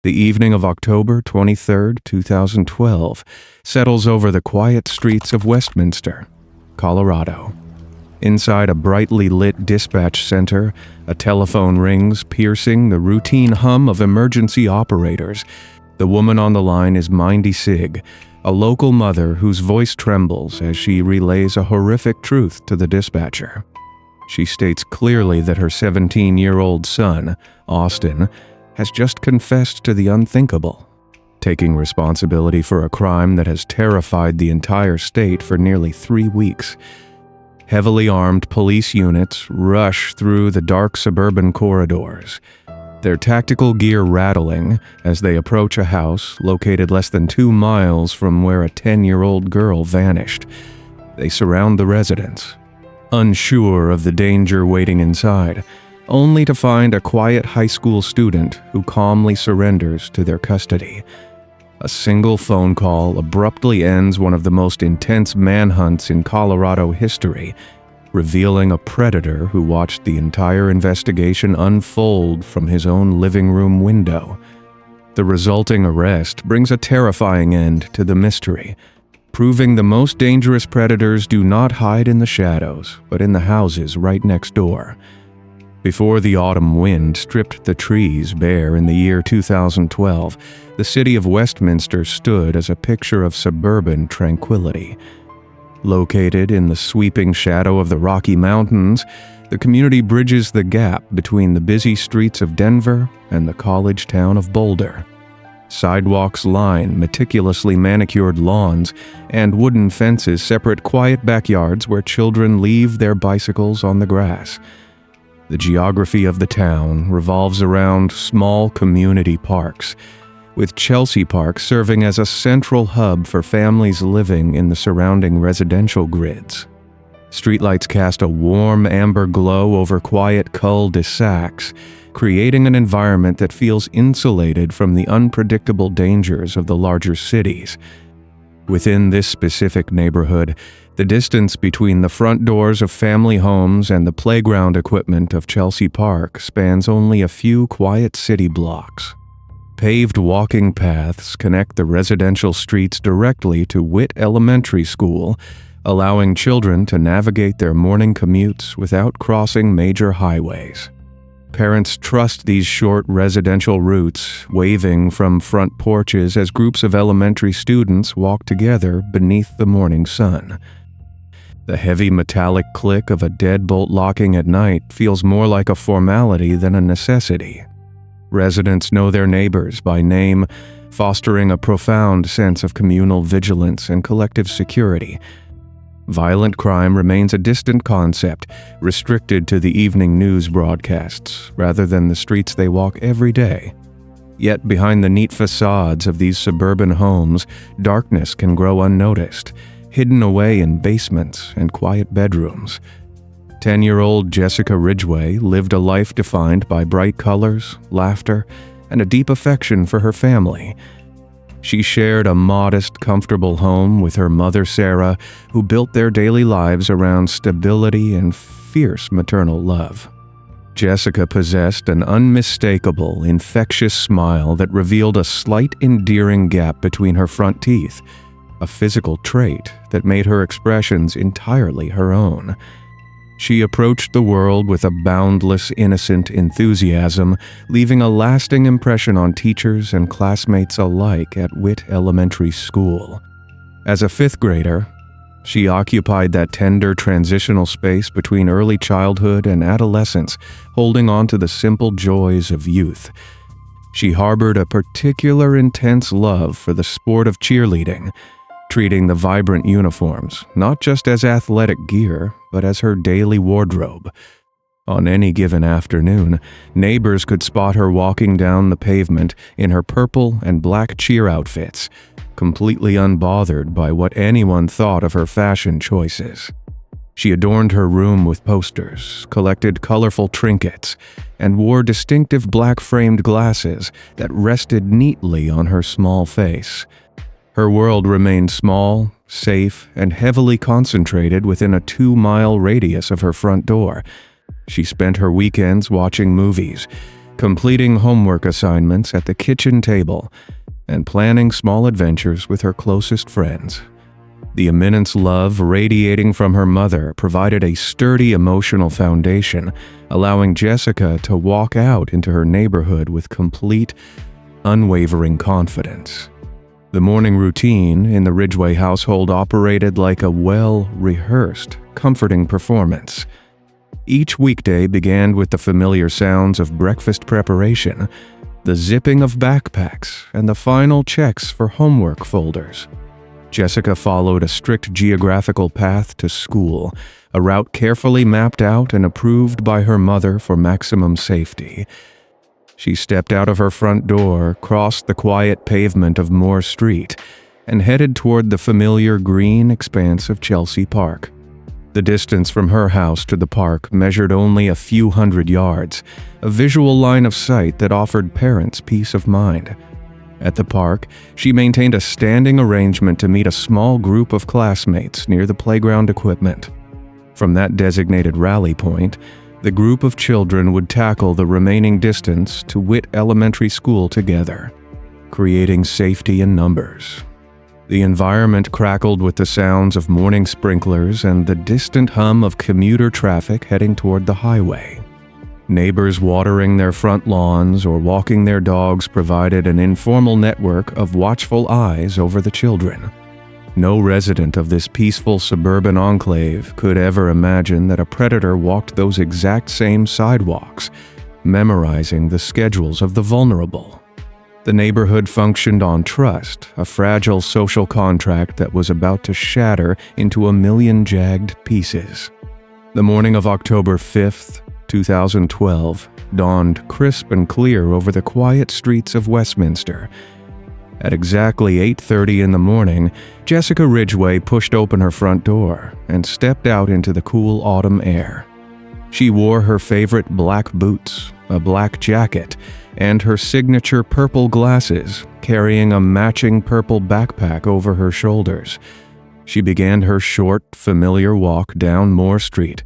The evening of October 23, 2012, settles over the quiet streets of Westminster, Colorado. Inside a brightly lit dispatch center, a telephone rings, piercing the routine hum of emergency operators. The woman on the line is Mindy Sigg, a local mother whose voice trembles as she relays a horrific truth to the dispatcher. She states clearly that her 17-year-old son, Austin, has just confessed to the unthinkable, taking responsibility for a crime that has terrified the entire state for nearly 3 weeks. Heavily armed police units rush through the dark suburban corridors, their tactical gear rattling as they approach a house located less than 2 miles from where a 10-year-old girl vanished. They surround the residence, unsure of the danger waiting inside, only to find a quiet high school student who calmly surrenders to their custody. A single phone call abruptly ends one of the most intense manhunts in Colorado history, revealing a predator who watched the entire investigation unfold from his own living room window. The resulting arrest brings a terrifying end to the mystery, proving the most dangerous predators do not hide in the shadows, but in the houses right next door. Before the autumn wind stripped the trees bare in the year 2012, the city of Westminster stood as a picture of suburban tranquility. Located in the sweeping shadow of the Rocky Mountains, the community bridges the gap between the busy streets of Denver and the college town of Boulder. Sidewalks line meticulously manicured lawns, and wooden fences separate quiet backyards where children leave their bicycles on the grass. The geography of the town revolves around small community parks, with Chelsea Park serving as a central hub for families living in the surrounding residential grids. Streetlights cast a warm amber glow over quiet cul-de-sacs, creating an environment that feels insulated from the unpredictable dangers of the larger cities. Within this specific neighborhood, the distance between the front doors of family homes and the playground equipment of Chelsea Park spans only a few quiet city blocks. Paved walking paths connect the residential streets directly to Witt Elementary School, allowing children to navigate their morning commutes without crossing major highways. Parents trust these short residential routes, waving from front porches as groups of elementary students walk together beneath the morning sun. The heavy metallic click of a deadbolt locking at night feels more like a formality than a necessity. Residents know their neighbors by name, fostering a profound sense of communal vigilance and collective security. Violent crime remains a distant concept, restricted to the evening news broadcasts rather than the streets they walk every day. Yet behind the neat facades of these suburban homes, darkness can grow unnoticed, hidden away in basements and quiet bedrooms. 10-year-old Jessica Ridgway lived a life defined by bright colors, laughter, and a deep affection for her family. She shared a modest, comfortable home with her mother, Sarah, who built their daily lives around stability and fierce maternal love. Jessica possessed an unmistakable, infectious smile that revealed a slight, endearing gap between her front teeth, a physical trait that made her expressions entirely her own. She approached the world with a boundless, innocent enthusiasm, leaving a lasting impression on teachers and classmates alike at Witt Elementary School. As a 5th grader, she occupied that tender transitional space between early childhood and adolescence, holding on to the simple joys of youth. She harbored a particular intense love for the sport of cheerleading, treating the vibrant uniforms not just as athletic gear, but as her daily wardrobe. On any given afternoon, neighbors could spot her walking down the pavement in her purple and black cheer outfits, completely unbothered by what anyone thought of her fashion choices. She adorned her room with posters, collected colorful trinkets, and wore distinctive black-framed glasses that rested neatly on her small face. Her world remained small, safe, and heavily concentrated within a 2-mile radius of her front door. She spent her weekends watching movies, completing homework assignments at the kitchen table, and planning small adventures with her closest friends. The immense love radiating from her mother provided a sturdy emotional foundation, allowing Jessica to walk out into her neighborhood with complete, unwavering confidence. The morning routine in the Ridgway household operated like a well-rehearsed, comforting performance. Each weekday began with the familiar sounds of breakfast preparation, the zipping of backpacks, and the final checks for homework folders. Jessica followed a strict geographical path to school, a route carefully mapped out and approved by her mother for maximum safety. She stepped out of her front door, crossed the quiet pavement of Moore Street, and headed toward the familiar green expanse of Chelsea Park. The distance from her house to the park measured only a few hundred yards, a visual line of sight that offered parents peace of mind. At the park, she maintained a standing arrangement to meet a small group of classmates near the playground equipment. From that designated rally point, the group of children would tackle the remaining distance to Witt Elementary School together, creating safety in numbers. The environment crackled with the sounds of morning sprinklers and the distant hum of commuter traffic heading toward the highway. Neighbors watering their front lawns or walking their dogs provided an informal network of watchful eyes over the children. No resident of this peaceful suburban enclave could ever imagine that a predator walked those exact same sidewalks, memorizing the schedules of the vulnerable. The neighborhood functioned on trust, a fragile social contract that was about to shatter into a million jagged pieces. The morning of October 5th, 2012, dawned crisp and clear over the quiet streets of Westminster. At exactly 8:30 in the morning, Jessica Ridgway pushed open her front door and stepped out into the cool autumn air. She wore her favorite black boots, a black jacket, and her signature purple glasses, carrying a matching purple backpack over her shoulders. She began her short, familiar walk down Moore Street,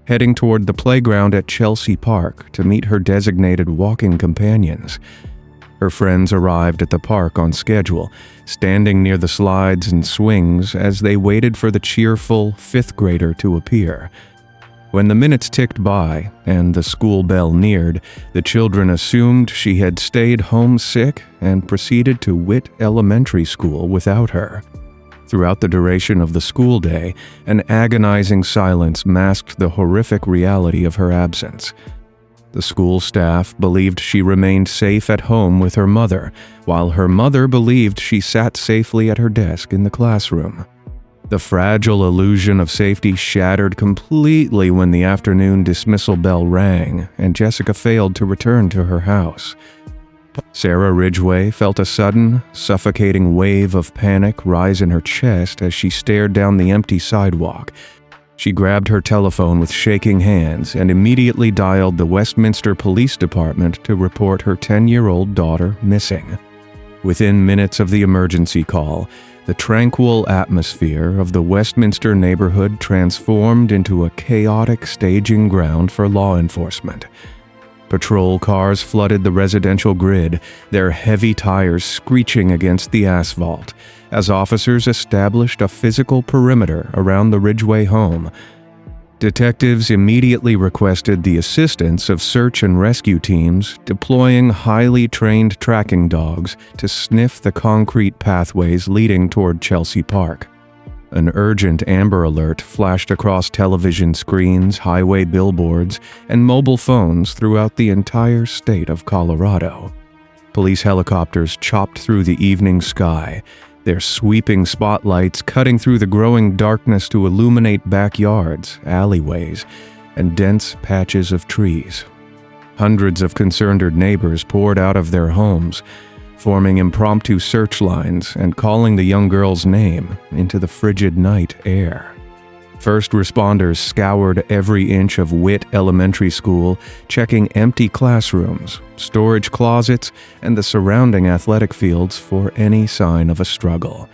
heading toward the playground at Chelsea Park to meet her designated walking companions. Her friends arrived at the park on schedule, standing near the slides and swings as they waited for the cheerful fifth grader to appear. When the minutes ticked by and the school bell neared, the children assumed she had stayed home sick and proceeded to Witt Elementary School without her. Throughout the duration of the school day, an agonizing silence masked the horrific reality of her absence. The school staff believed she remained safe at home with her mother, while her mother believed she sat safely at her desk in the classroom. The fragile illusion of safety shattered completely when the afternoon dismissal bell rang and Jessica failed to return to her house. Sarah Ridgway felt a sudden, suffocating wave of panic rise in her chest as she stared down the empty sidewalk. She grabbed her telephone with shaking hands and immediately dialed the Westminster Police Department to report her 10-year-old daughter missing. Within minutes of the emergency call, the tranquil atmosphere of the Westminster neighborhood transformed into a chaotic staging ground for law enforcement. Patrol cars flooded the residential grid, their heavy tires screeching against the asphalt, as officers established a physical perimeter around the Ridgway home. Detectives immediately requested the assistance of search and rescue teams, deploying highly trained tracking dogs to sniff the concrete pathways leading toward Chelsea Park. An urgent Amber Alert flashed across television screens, highway billboards, and mobile phones throughout the entire state of Colorado. Police helicopters chopped through the evening sky, their sweeping spotlights cutting through the growing darkness to illuminate backyards, alleyways, and dense patches of trees. Hundreds of concerned neighbors poured out of their homes, forming impromptu search lines and calling the young girl's name into the frigid night air. First responders scoured every inch of Witt Elementary School, checking empty classrooms, storage closets, and the surrounding athletic fields for any sign of a struggle.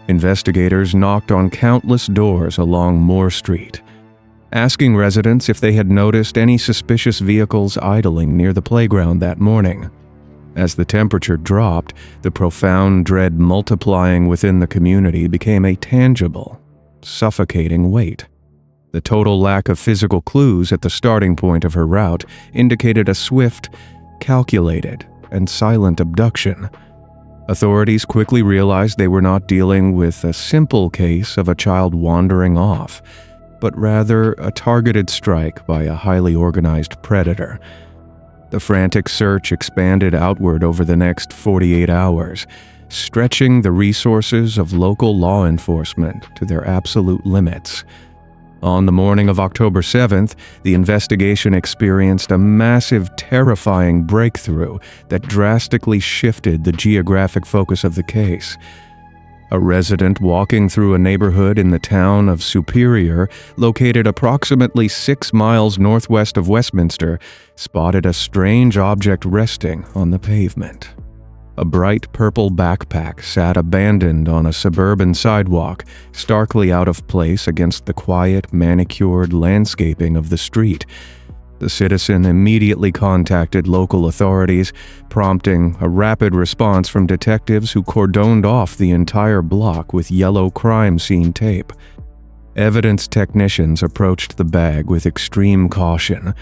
Investigators knocked on countless doors along Moore Street. asking residents if they had noticed any suspicious vehicles idling near the playground that morning. As the temperature dropped, the profound dread multiplying within the community became a tangible, suffocating weight. The total lack of physical clues at the starting point of her route indicated a swift, calculated, and silent abduction. Authorities quickly realized they were not dealing with a simple case of a child wandering off, but rather a targeted strike by a highly organized predator. The frantic search expanded outward over the next 48 hours, stretching the resources of local law enforcement to their absolute limits. On the morning of October 7th, the investigation experienced a massive, terrifying breakthrough that drastically shifted the geographic focus of the case. A resident walking through a neighborhood in the town of Superior, located approximately 6 miles northwest of Westminster, spotted a strange object resting on the pavement. A bright purple backpack sat abandoned on a suburban sidewalk, starkly out of place against the quiet, manicured landscaping of the street. The citizen immediately contacted local authorities, prompting a rapid response from detectives who cordoned off the entire block with yellow crime scene tape. Evidence technicians approached the bag with extreme caution,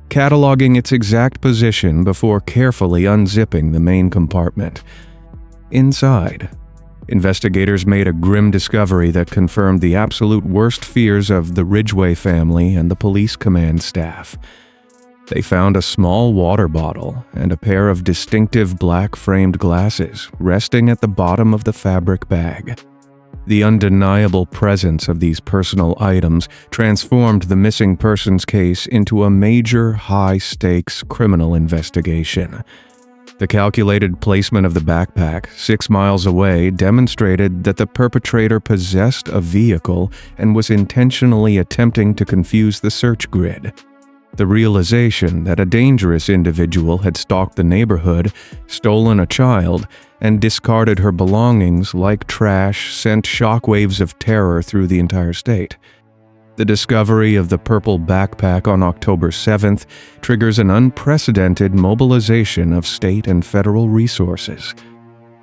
cataloging its exact position before carefully unzipping the main compartment. Inside, investigators made a grim discovery that confirmed the absolute worst fears of the Ridgway family and the police command staff. They found a small water bottle and a pair of distinctive black-framed glasses resting at the bottom of the fabric bag. The undeniable presence of these personal items transformed the missing persons case into a major, high-stakes criminal investigation. The calculated placement of the backpack 6 miles away demonstrated that the perpetrator possessed a vehicle and was intentionally attempting to confuse the search grid. The realization that a dangerous individual had stalked the neighborhood, stolen a child, and discarded her belongings like trash sent shockwaves of terror through the entire state. The discovery of the purple backpack on October 7th triggers an unprecedented mobilization of state and federal resources.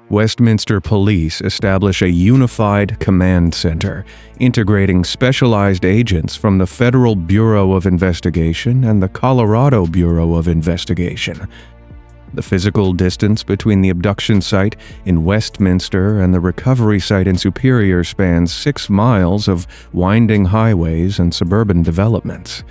Westminster Police establish a unified command center, integrating specialized agents from the Federal Bureau of Investigation and the Colorado Bureau of Investigation. The physical distance between the abduction site in Westminster and the recovery site in Superior spans 6 miles of winding highways and suburban developments.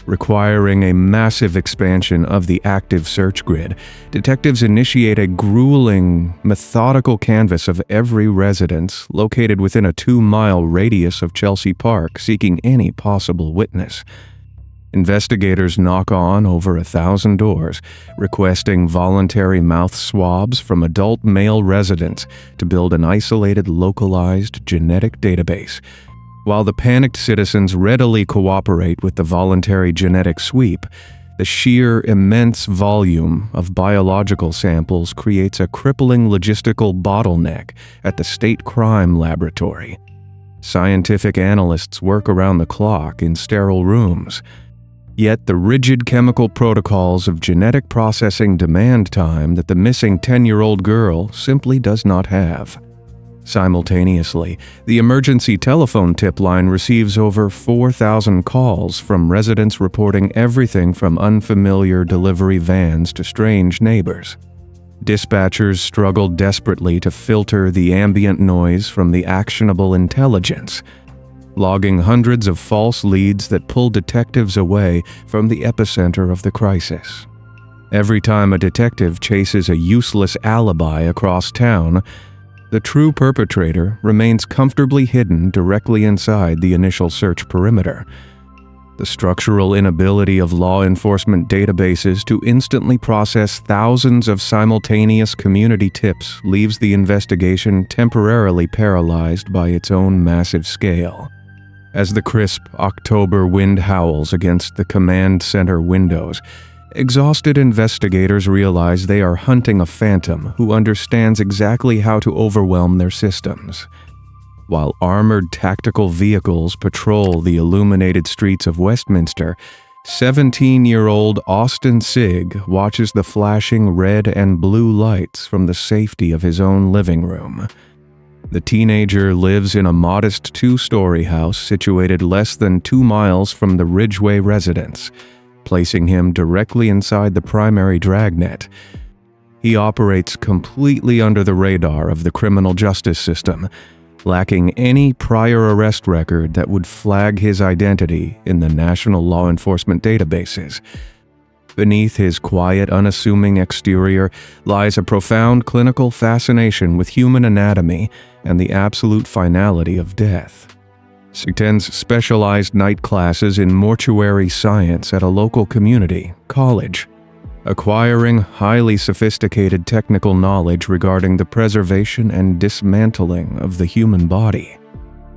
Requiring a massive expansion of the active search grid, detectives initiate a grueling, methodical canvass of every residence located within a 2-mile radius of Chelsea Park, seeking any possible witness. Investigators knock on over 1,000 doors, requesting voluntary mouth swabs from adult male residents to build an isolated, localized genetic database. While the panicked citizens readily cooperate with the voluntary genetic sweep, the sheer immense volume of biological samples creates a crippling logistical bottleneck at the State Crime Laboratory. Scientific analysts work around the clock in sterile rooms. Yet the rigid chemical protocols of genetic processing demand time that the missing 10-year-old girl simply does not have. Simultaneously, the emergency telephone tip line receives over 4,000 calls from residents reporting everything from unfamiliar delivery vans to strange neighbors. Dispatchers struggle desperately to filter the ambient noise from the actionable intelligence, logging hundreds of false leads that pull detectives away from the epicenter of the crisis. Every time a detective chases a useless alibi across town, the true perpetrator remains comfortably hidden directly inside the initial search perimeter. The structural inability of law enforcement databases to instantly process thousands of simultaneous community tips leaves the investigation temporarily paralyzed by its own massive scale. As the crisp October wind howls against the command center windows, exhausted investigators realize they are hunting a phantom who understands exactly how to overwhelm their systems. While armored tactical vehicles patrol the illuminated streets of Westminster, 17-year-old Austin Sigg watches the flashing red and blue lights from the safety of his own living room. The teenager lives in a modest 2-story house situated less than 2 miles from the Ridgeway residence, placing him directly inside the primary dragnet. He operates completely under the radar of the criminal justice system, lacking any prior arrest record that would flag his identity in the national law enforcement databases. Beneath his quiet, unassuming exterior lies a profound clinical fascination with human anatomy and the absolute finality of death. Sigg attends specialized night classes in mortuary science at a local community college, acquiring highly sophisticated technical knowledge regarding the preservation and dismantling of the human body.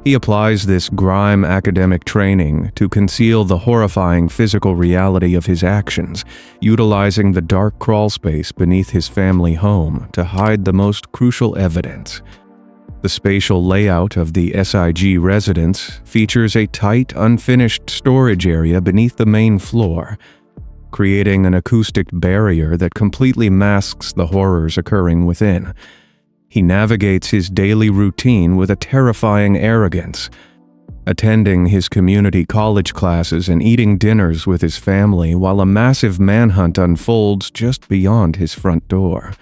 He applies this grime academic training to conceal the horrifying physical reality of his actions, utilizing the dark crawlspace beneath his family home to hide the most crucial evidence. The spatial layout of the SIG residence features a tight, unfinished storage area beneath the main floor, creating an acoustic barrier that completely masks the horrors occurring within. He navigates his daily routine with a terrifying arrogance, attending his community college classes and eating dinners with his family while a massive manhunt unfolds just beyond his front door.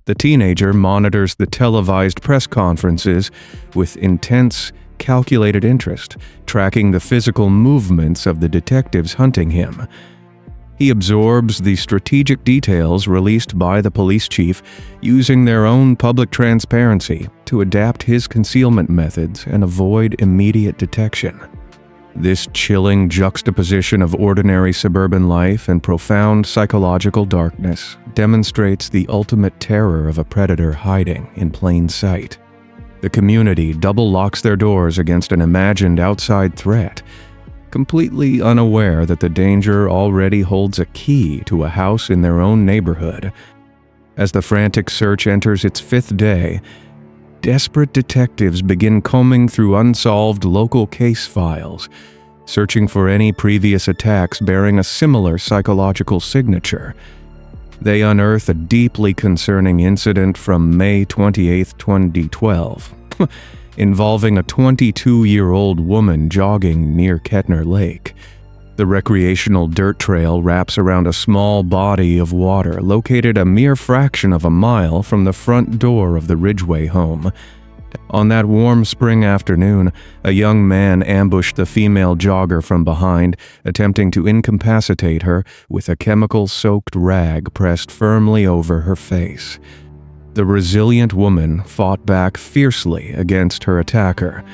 The teenager monitors the televised press conferences with intense, calculated interest, tracking the physical movements of the detectives hunting him. He absorbs the strategic details released by the police chief, using their own public transparency to adapt his concealment methods and avoid immediate detection. This chilling juxtaposition of ordinary suburban life and profound psychological darkness demonstrates the ultimate terror of a predator hiding in plain sight. The community double locks their doors against an imagined outside threat, completely unaware that the danger already holds a key to a house in their own neighborhood. As the frantic search enters its 5th day, desperate detectives begin combing through unsolved local case files, searching for any previous attacks bearing a similar psychological signature. They unearth a deeply concerning incident from May 28, 2012. Involving a 22-year-old woman jogging near Kettner Lake. The recreational dirt trail wraps around a small body of water located a mere fraction of a mile from the front door of the Ridgeway home. On that warm spring afternoon, a young man ambushed the female jogger from behind, attempting to incapacitate her with a chemical-soaked rag pressed firmly over her face. The resilient woman fought back fiercely against her attacker,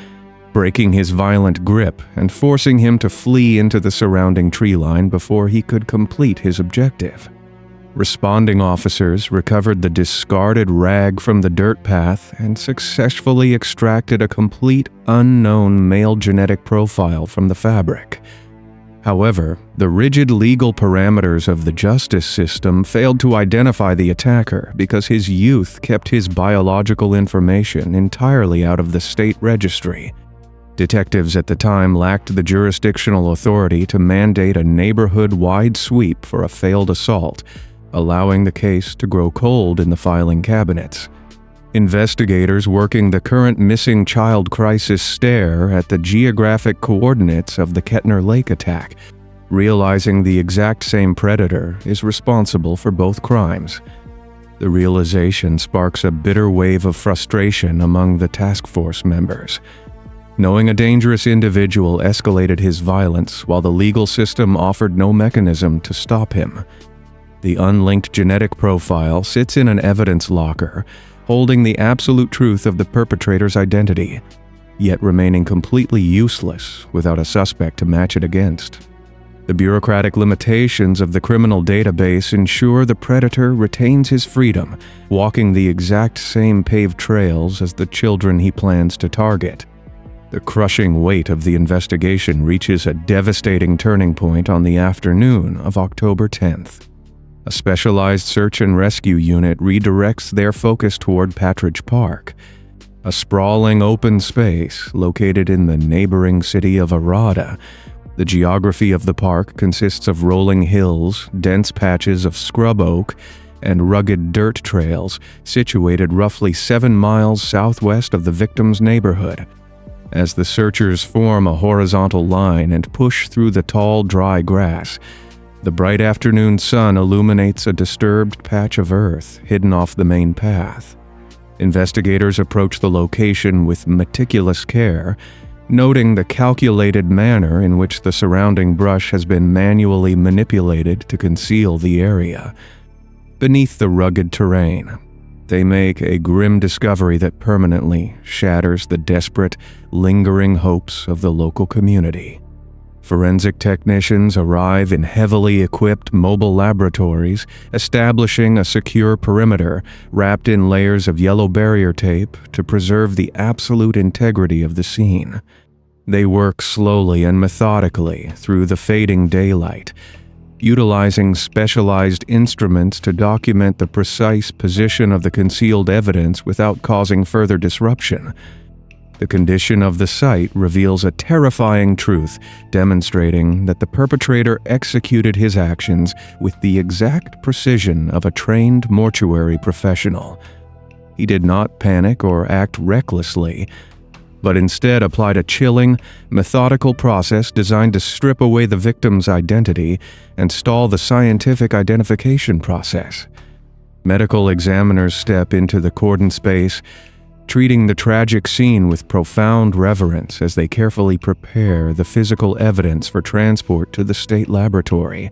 breaking his violent grip and forcing him to flee into the surrounding tree line before he could complete his objective. Responding officers recovered the discarded rag from the dirt path and successfully extracted a complete unknown male genetic profile from the fabric. However, the rigid legal parameters of the justice system failed to identify the attacker because his youth kept his biological information entirely out of the state registry. Detectives at the time lacked the jurisdictional authority to mandate a neighborhood-wide sweep for a failed assault, allowing the case to grow cold in the filing cabinets. Investigators working the current missing child crisis stare at the geographic coordinates of the Kettner Lake attack, realizing the exact same predator is responsible for both crimes. The realization sparks a bitter wave of frustration among the task force members. Knowing a dangerous individual escalated his violence while the legal system offered no mechanism to stop him. The unlinked genetic profile sits in an evidence locker, holding the absolute truth of the perpetrator's identity, yet remaining completely useless without a suspect to match it against. The bureaucratic limitations of the criminal database ensure the predator retains his freedom, walking the exact same paved trails as the children he plans to target. The crushing weight of the investigation reaches a devastating turning point on the afternoon of October 10th. A specialized search and rescue unit redirects their focus toward Patridge Park. a sprawling open space located in the neighboring city of Arada. The geography of the park consists of rolling hills, dense patches of scrub oak, and rugged dirt trails situated roughly 7 miles southwest of the victim's neighborhood. As the searchers form a horizontal line and push through the tall, dry grass, the bright afternoon sun illuminates a disturbed patch of earth hidden off the main path. Investigators approach the location with meticulous care, noting the calculated manner in which the surrounding brush has been manually manipulated to conceal the area. Beneath the rugged terrain, they make a grim discovery that permanently shatters the desperate, lingering hopes of the local community. Forensic technicians arrive in heavily equipped mobile laboratories, establishing a secure perimeter wrapped in layers of yellow barrier tape to preserve the absolute integrity of the scene. They work slowly and methodically through the fading daylight, utilizing specialized instruments to document the precise position of the concealed evidence without causing further disruption. The condition of the site reveals a terrifying truth, demonstrating that the perpetrator executed his actions with the exact precision of a trained mortuary professional. He did not panic or act recklessly, but instead applied a chilling, methodical process designed to strip away the victim's identity and stall the scientific identification process. Medical examiners step into the cordon space, treating the tragic scene with profound reverence as they carefully prepare the physical evidence for transport to the state laboratory.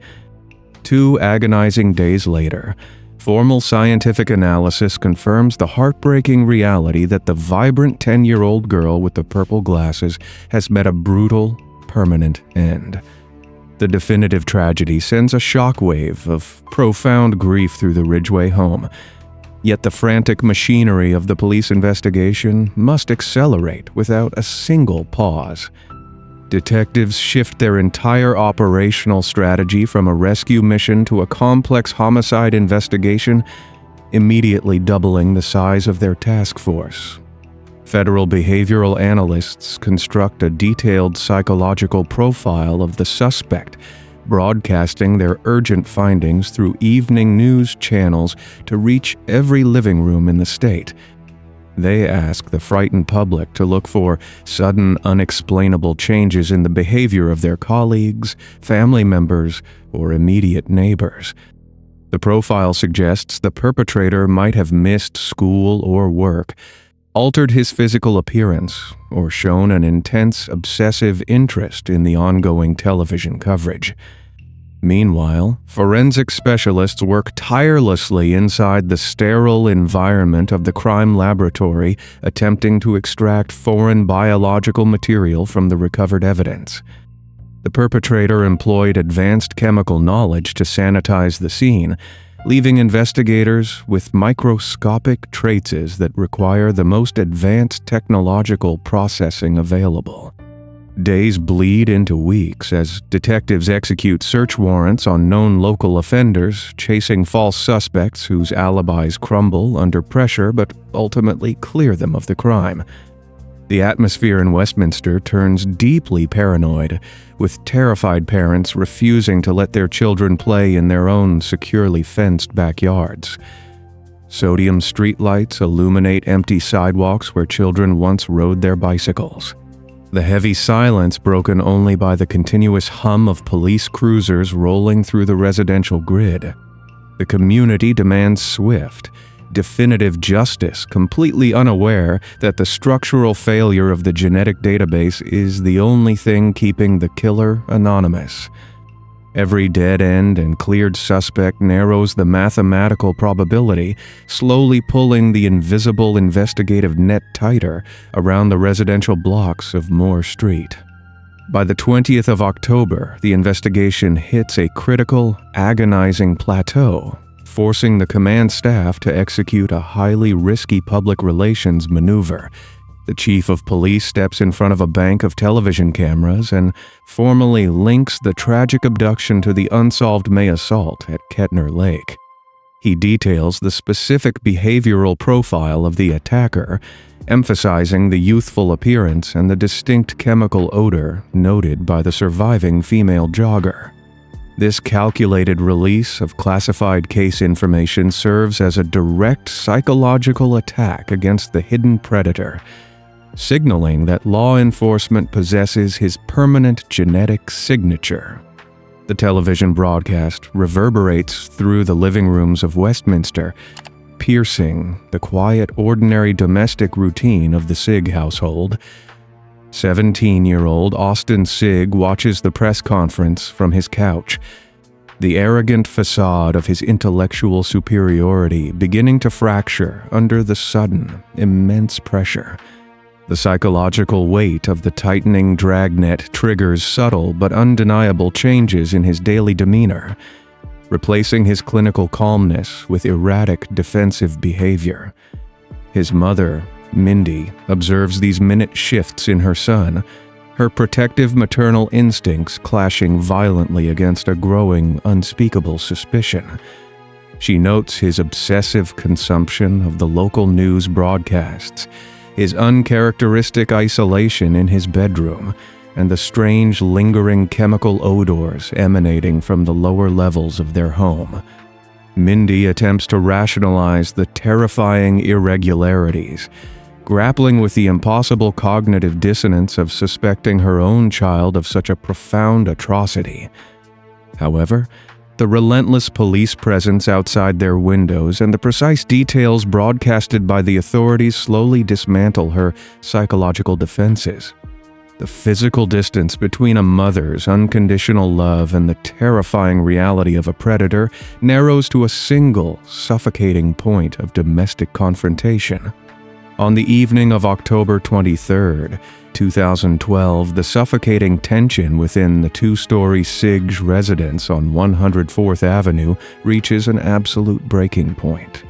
2 agonizing days later, formal scientific analysis confirms the heartbreaking reality that the vibrant 10-year-old girl with the purple glasses has met a brutal, permanent end. The definitive tragedy sends a shockwave of profound grief through the Ridgway home. Yet the frantic machinery of the police investigation must accelerate without a single pause. Detectives shift their entire operational strategy from a rescue mission to a complex homicide investigation, immediately doubling the size of their task force. Federal behavioral analysts construct a detailed psychological profile of the suspect, broadcasting their urgent findings through evening news channels to reach every living room in the state. They ask the frightened public to look for sudden, unexplainable changes in the behavior of their colleagues, family members, or immediate neighbors. The profile suggests the perpetrator might have missed school or work, altered his physical appearance, or shown an intense, obsessive interest in the ongoing television coverage. Meanwhile, forensic specialists work tirelessly inside the sterile environment of the crime laboratory, attempting to extract foreign biological material from the recovered evidence. The perpetrator employed advanced chemical knowledge to sanitize the scene, leaving investigators with microscopic traces that require the most advanced technological processing available. Days bleed into weeks as detectives execute search warrants on known local offenders, chasing false suspects whose alibis crumble under pressure but ultimately clear them of the crime. The atmosphere in Westminster turns deeply paranoid, with terrified parents refusing to let their children play in their own securely fenced backyards. Sodium streetlights illuminate empty sidewalks where children once rode their bicycles. The heavy silence broken only by the continuous hum of police cruisers rolling through the residential grid. The community demands swift, definitive justice, completely unaware that the structural failure of the genetic database is the only thing keeping the killer anonymous. Every dead end and cleared suspect narrows the mathematical probability, slowly pulling the invisible investigative net tighter around the residential blocks of Moore Street. By the 20th of October, the investigation hits a critical, agonizing plateau, forcing the command staff to execute a highly risky public relations maneuver. The chief of police steps in front of a bank of television cameras and formally links the tragic abduction to the unsolved May assault at Kettner Lake. He details the specific behavioral profile of the attacker, emphasizing the youthful appearance and the distinct chemical odor noted by the surviving female jogger. This calculated release of classified case information serves as a direct psychological attack against the hidden predator, signaling that law enforcement possesses his permanent genetic signature. The television broadcast reverberates through the living rooms of Westminster, piercing the quiet, ordinary domestic routine of the Sigg household. 17-year-old Austin Sigg watches the press conference from his couch, the arrogant facade of his intellectual superiority beginning to fracture under the sudden, immense pressure. The psychological weight of the tightening dragnet triggers subtle but undeniable changes in his daily demeanor, replacing his clinical calmness with erratic defensive behavior. His mother, Mindy, observes these minute shifts in her son, her protective maternal instincts clashing violently against a growing, unspeakable suspicion. She notes his obsessive consumption of the local news broadcasts, his uncharacteristic isolation in his bedroom, and the strange, lingering chemical odors emanating from the lower levels of their home. Mindy attempts to rationalize the terrifying irregularities, grappling with the impossible cognitive dissonance of suspecting her own child of such a profound atrocity. However, the relentless police presence outside their windows and the precise details broadcasted by the authorities slowly dismantle her psychological defenses. The physical distance between a mother's unconditional love and the terrifying reality of a predator narrows to a single, suffocating point of domestic confrontation. On the evening of October 23, 2012, the suffocating tension within the two-story Sigg residence on 104th Avenue reaches an absolute breaking point.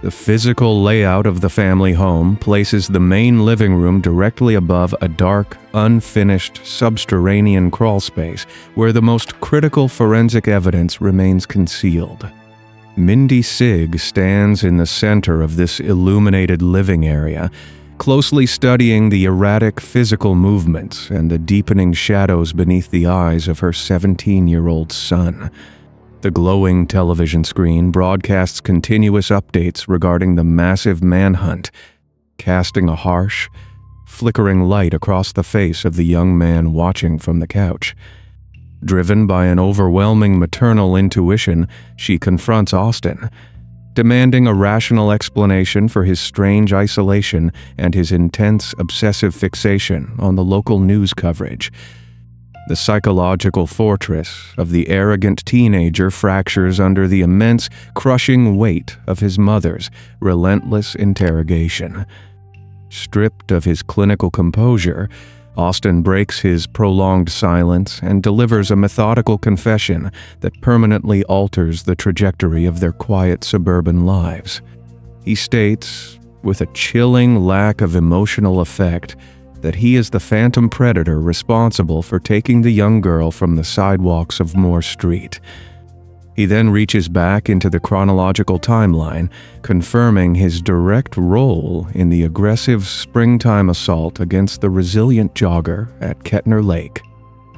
The physical layout of the family home places the main living room directly above a dark, unfinished subterranean crawlspace where the most critical forensic evidence remains concealed. Mindy Sigg stands in the center of this illuminated living area, closely studying the erratic physical movements and the deepening shadows beneath the eyes of her 17-year-old son. The glowing television screen broadcasts continuous updates regarding the massive manhunt, casting a harsh, flickering light across the face of the young man watching from the couch. Driven by an overwhelming maternal intuition, she confronts Austin, demanding a rational explanation for his strange isolation and his intense obsessive fixation on the local news coverage. The psychological fortress of the arrogant teenager fractures under the immense, crushing weight of his mother's relentless interrogation. Stripped of his clinical composure, Austin breaks his prolonged silence and delivers a methodical confession that permanently alters the trajectory of their quiet suburban lives. He states, with a chilling lack of emotional effect, that he is the phantom predator responsible for taking the young girl from the sidewalks of Moore Street. He then reaches back into the chronological timeline, confirming his direct role in the aggressive springtime assault against the resilient jogger at Kettner Lake.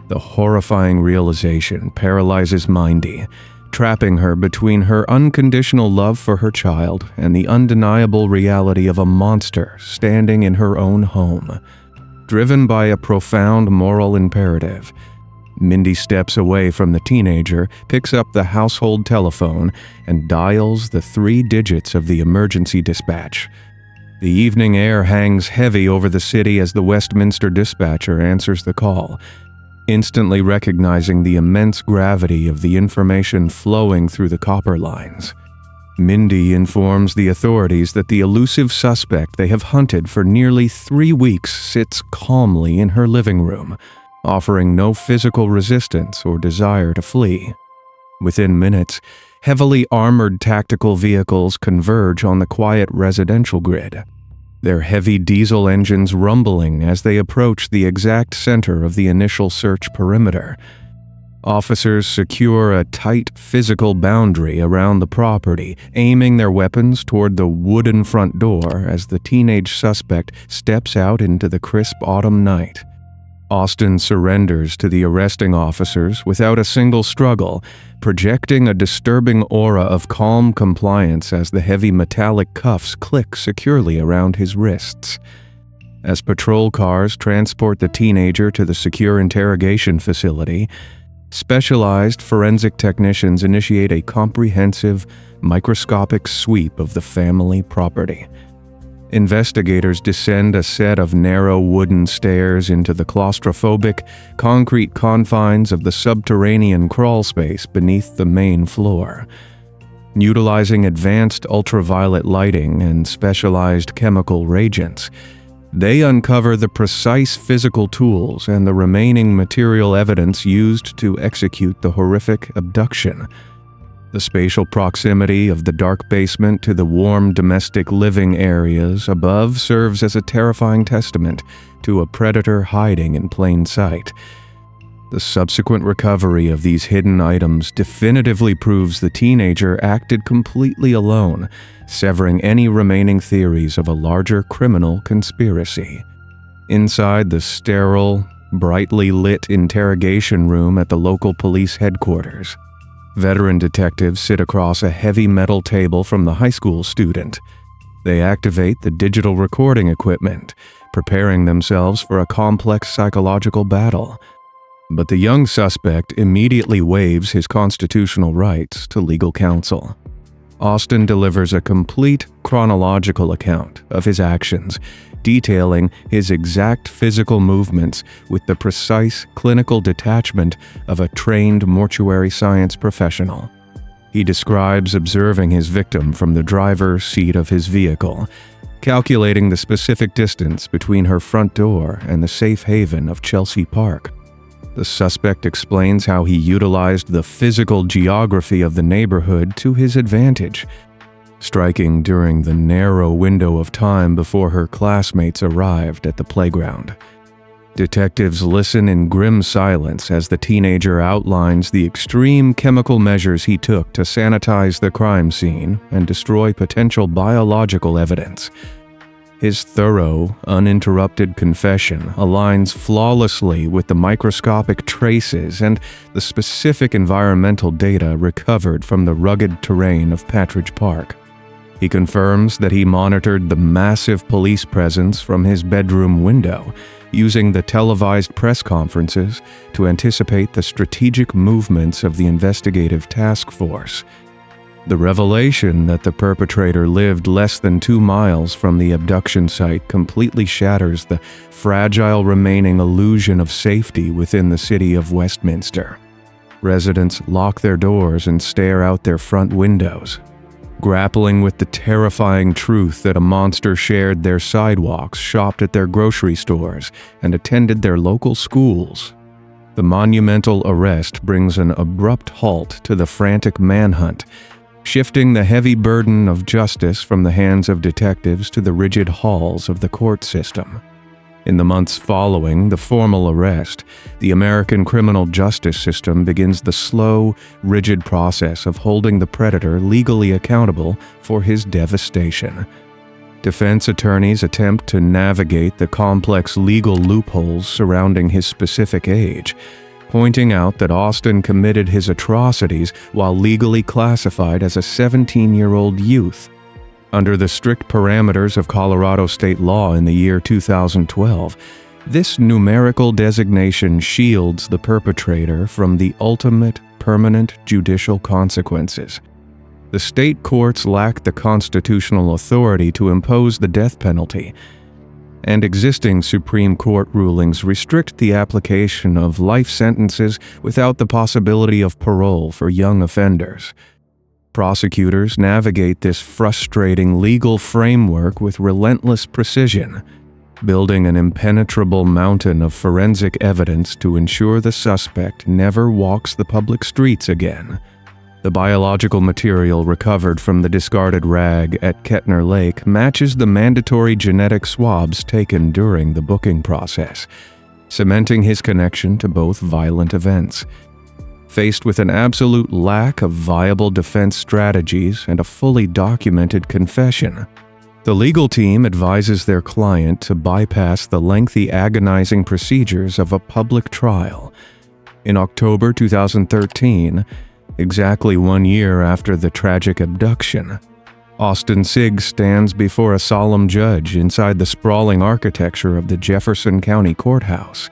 The horrifying realization paralyzes Mindy, trapping her between her unconditional love for her child and the undeniable reality of a monster standing in her own home. Driven by a profound moral imperative, Mindy steps away from the teenager, picks up the household telephone, and dials the 3 digits of the emergency dispatch. The evening air hangs heavy over the city as the Westminster dispatcher answers the call, instantly recognizing the immense gravity of the information flowing through the copper lines. Mindy informs the authorities that the elusive suspect they have hunted for nearly 3 weeks sits calmly in her living room, offering no physical resistance or desire to flee. Within minutes, heavily armored tactical vehicles converge on the quiet residential grid, their heavy diesel engines rumbling as they approach the exact center of the initial search perimeter. Officers secure a tight physical boundary around the property, aiming their weapons toward the wooden front door as the teenage suspect steps out into the crisp autumn night. Austin surrenders to the arresting officers without a single struggle, projecting a disturbing aura of calm compliance as the heavy metallic cuffs click securely around his wrists. As patrol cars transport the teenager to the secure interrogation facility, specialized forensic technicians initiate a comprehensive, microscopic sweep of the family property. Investigators descend a set of narrow wooden stairs into the claustrophobic, concrete confines of the subterranean crawl space beneath the main floor. Utilizing advanced ultraviolet lighting and specialized chemical reagents, they uncover the precise physical tools and the remaining material evidence used to execute the horrific abduction. The spatial proximity of the dark basement to the warm domestic living areas above serves as a terrifying testament to a predator hiding in plain sight. The subsequent recovery of these hidden items definitively proves the teenager acted completely alone, severing any remaining theories of a larger criminal conspiracy. Inside the sterile, brightly lit interrogation room at the local police headquarters, veteran detectives sit across a heavy metal table from the high school student. They activate the digital recording equipment, preparing themselves for a complex psychological battle. But the young suspect immediately waives his constitutional rights to legal counsel. Austin delivers a complete chronological account of his actions, detailing his exact physical movements with the precise clinical detachment of a trained mortuary science professional. He describes observing his victim from the driver's seat of his vehicle, calculating the specific distance between her front door and the safe haven of Chelsea Park. The suspect explains how he utilized the physical geography of the neighborhood to his advantage, striking during the narrow window of time before her classmates arrived at the playground. Detectives listen in grim silence as the teenager outlines the extreme chemical measures he took to sanitize the crime scene and destroy potential biological evidence. His thorough, uninterrupted confession aligns flawlessly with the microscopic traces and the specific environmental data recovered from the rugged terrain of Patridge Park. He confirms that he monitored the massive police presence from his bedroom window, using the televised press conferences to anticipate the strategic movements of the investigative task force. The revelation that the perpetrator lived less than 2 miles from the abduction site completely shatters the fragile remaining illusion of safety within the city of Westminster. Residents lock their doors and stare out their front windows, grappling with the terrifying truth that a monster shared their sidewalks, shopped at their grocery stores, and attended their local schools. The monumental arrest brings an abrupt halt to the frantic manhunt, shifting the heavy burden of justice from the hands of detectives to the rigid halls of the court system. In the months following the formal arrest, the American criminal justice system begins the slow, rigid process of holding the predator legally accountable for his devastation. Defense attorneys attempt to navigate the complex legal loopholes surrounding his specific age, pointing out that Austin committed his atrocities while legally classified as a 17-year-old youth. Under the strict parameters of Colorado state law in the year 2012, this numerical designation shields the perpetrator from the ultimate permanent judicial consequences. The state courts lack the constitutional authority to impose the death penalty, and existing Supreme Court rulings restrict the application of life sentences without the possibility of parole for young offenders. Prosecutors navigate this frustrating legal framework with relentless precision, building an impenetrable mountain of forensic evidence to ensure the suspect never walks the public streets again. The biological material recovered from the discarded rag at Kettner Lake matches the mandatory genetic swabs taken during the booking process, cementing his connection to both violent events. Faced with an absolute lack of viable defense strategies and a fully documented confession, the legal team advises their client to bypass the lengthy, agonizing procedures of a public trial. In October 2013, exactly 1 year after the tragic abduction, Austin Siggs stands before a solemn judge inside the sprawling architecture of the Jefferson County Courthouse.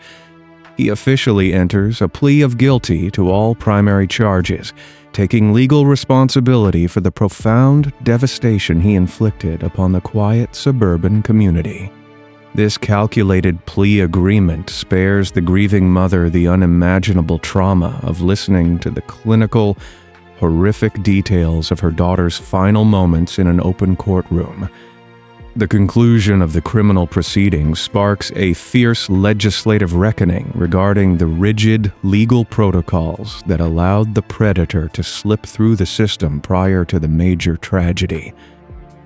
He officially enters a plea of guilty to all primary charges, taking legal responsibility for the profound devastation he inflicted upon the quiet suburban community. This calculated plea agreement spares the grieving mother the unimaginable trauma of listening to the clinical, horrific details of her daughter's final moments in an open courtroom. The conclusion of the criminal proceedings sparks a fierce legislative reckoning regarding the rigid legal protocols that allowed the predator to slip through the system prior to the major tragedy.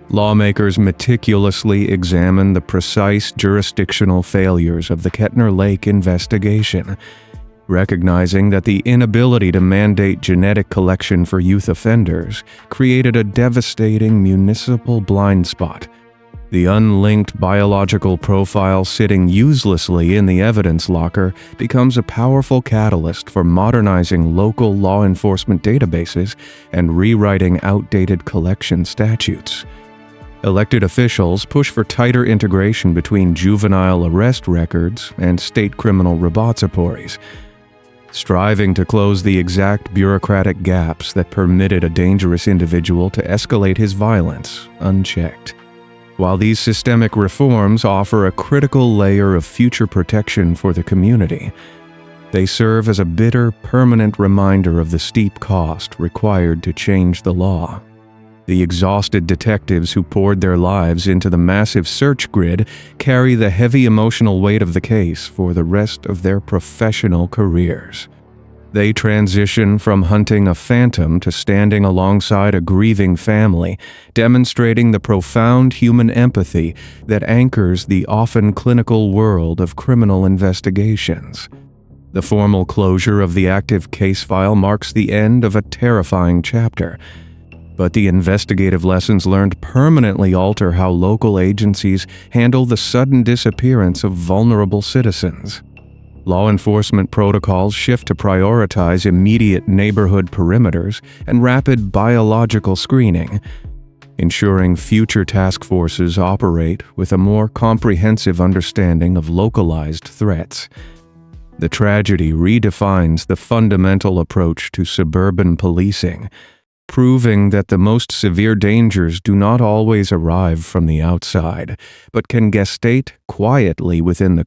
Lawmakers meticulously examine the precise jurisdictional failures of the Kettner Lake investigation, recognizing that the inability to mandate genetic collection for youth offenders created a devastating municipal blind spot. The unlinked biological profile sitting uselessly in the evidence locker becomes a powerful catalyst for modernizing local law enforcement databases and rewriting outdated collection statutes. Elected officials push for tighter integration between juvenile arrest records and state criminal repositories, striving to close the exact bureaucratic gaps that permitted a dangerous individual to escalate his violence unchecked. While these systemic reforms offer a critical layer of future protection for the community, they serve as a bitter, permanent reminder of the steep cost required to change the law. The exhausted detectives who poured their lives into the massive search grid carry the heavy emotional weight of the case for the rest of their professional careers. They transition from hunting a phantom to standing alongside a grieving family, demonstrating the profound human empathy that anchors the often clinical world of criminal investigations. The formal closure of the active case file marks the end of a terrifying chapter, but the investigative lessons learned permanently alter how local agencies handle the sudden disappearance of vulnerable citizens. Law enforcement protocols shift to prioritize immediate neighborhood perimeters and rapid biological screening, ensuring future task forces operate with a more comprehensive understanding of localized threats. The tragedy redefines the fundamental approach to suburban policing, proving that the most severe dangers do not always arrive from the outside, but can gestate quietly within the